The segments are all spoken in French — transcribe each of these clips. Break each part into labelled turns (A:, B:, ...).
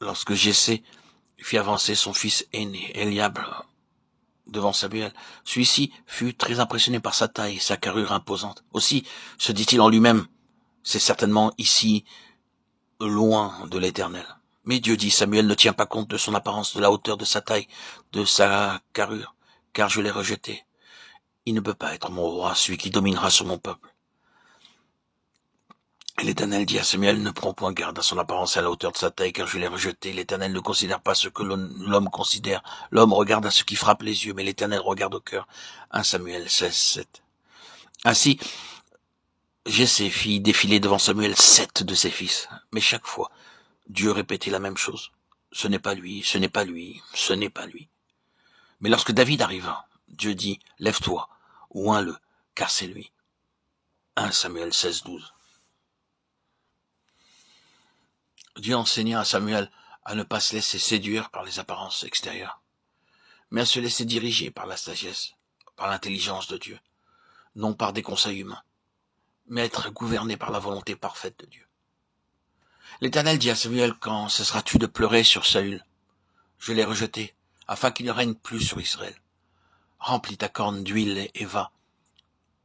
A: Lorsque Jessé fit avancer son fils aîné, Eliab, devant Samuel, celui-ci fut très impressionné par sa taille et sa carrure imposante. Aussi, se dit-il en lui-même, c'est certainement ici, loin de l'Éternel. Mais Dieu dit, Samuel ne tient pas compte de son apparence, de la hauteur de sa taille, de sa carrure, car je l'ai rejeté. Il ne peut pas être mon roi, celui qui dominera sur mon peuple. Et l'Éternel dit à Samuel, ne prends point garde à son apparence et à la hauteur de sa taille, car je l'ai rejeté. L'Éternel ne considère pas ce que l'homme considère. L'homme regarde à ce qui frappe les yeux, mais l'Éternel regarde au cœur. 1 Samuel 16, 7. Ainsi, Jessé fit défiler devant Samuel 7 de ses fils. Mais chaque fois, Dieu répétait la même chose. Ce n'est pas lui, ce n'est pas lui, ce n'est pas lui. Mais lorsque David arriva, Dieu dit, lève-toi, oins-le, car c'est lui. 1 Samuel 16, 12. Dieu enseigna à Samuel à ne pas se laisser séduire par les apparences extérieures, mais à se laisser diriger par la sagesse, par l'intelligence de Dieu, non par des conseils humains, mais être gouverné par la volonté parfaite de Dieu. L'Éternel dit à Samuel, quand cesseras-tu de pleurer sur Saül? Je l'ai rejeté, afin qu'il ne règne plus sur Israël. Remplis ta corne d'huile et va.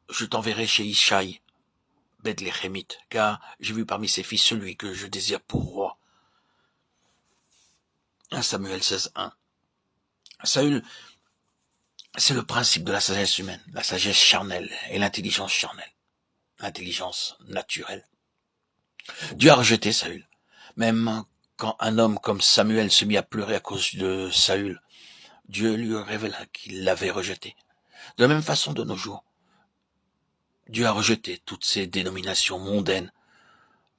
A: Je t'enverrai chez Ishaï, Bethléemite, car j'ai vu parmi ses fils celui que je désire pour roi. 1 Samuel 16, 1. Saül, c'est le principe de la sagesse humaine, la sagesse charnelle et l'intelligence charnelle, l'intelligence naturelle. Dieu a rejeté Saül. Même quand un homme comme Samuel se mit à pleurer à cause de Saül, Dieu lui révéla qu'il l'avait rejeté. De la même façon de nos jours, Dieu a rejeté toutes ces dénominations mondaines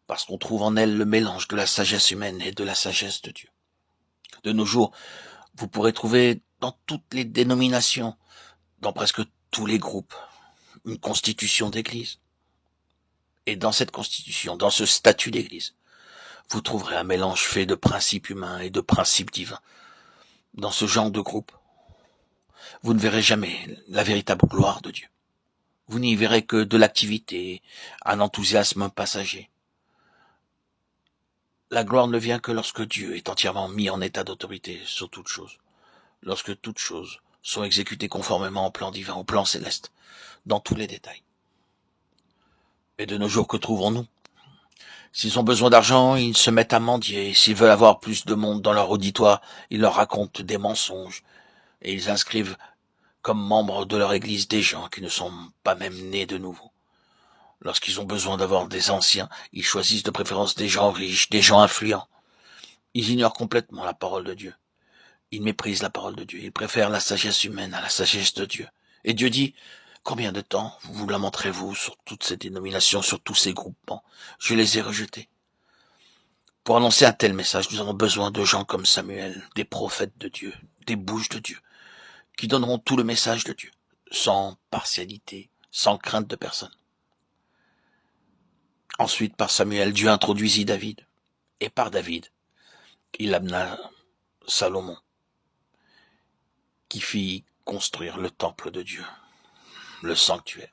A: parce qu'on trouve en elles le mélange de la sagesse humaine et de la sagesse de Dieu. De nos jours, vous pourrez trouver dans toutes les dénominations, dans presque tous les groupes, une constitution d'église. Et dans cette constitution, dans ce statut d'église, vous trouverez un mélange fait de principes humains et de principes divins. Dans ce genre de groupe, vous ne verrez jamais la véritable gloire de Dieu. Vous n'y verrez que de l'activité, un enthousiasme passager. La gloire ne vient que lorsque Dieu est entièrement mis en état d'autorité sur toute chose, lorsque toutes choses sont exécutées conformément au plan divin, au plan céleste, dans tous les détails. Et de nos jours, que trouvons-nous? S'ils ont besoin d'argent, ils se mettent à mendier. S'ils veulent avoir plus de monde dans leur auditoire, ils leur racontent des mensonges. Et ils inscrivent comme membres de leur église des gens qui ne sont pas même nés de nouveau. Lorsqu'ils ont besoin d'avoir des anciens, ils choisissent de préférence des gens riches, des gens influents. Ils ignorent complètement la parole de Dieu. Ils méprisent la parole de Dieu. Ils préfèrent la sagesse humaine à la sagesse de Dieu. Et Dieu dit, combien de temps vous lamenterez-vous sur toutes ces dénominations, sur tous ces groupements? Je les ai rejetés. Pour annoncer un tel message, nous avons besoin de gens comme Samuel, des prophètes de Dieu, des bouches de Dieu, qui donneront tout le message de Dieu, sans partialité, sans crainte de personne. Ensuite, par Samuel, Dieu introduisit David. Et par David, il amena Salomon, qui fit construire le temple de Dieu, le sanctuaire.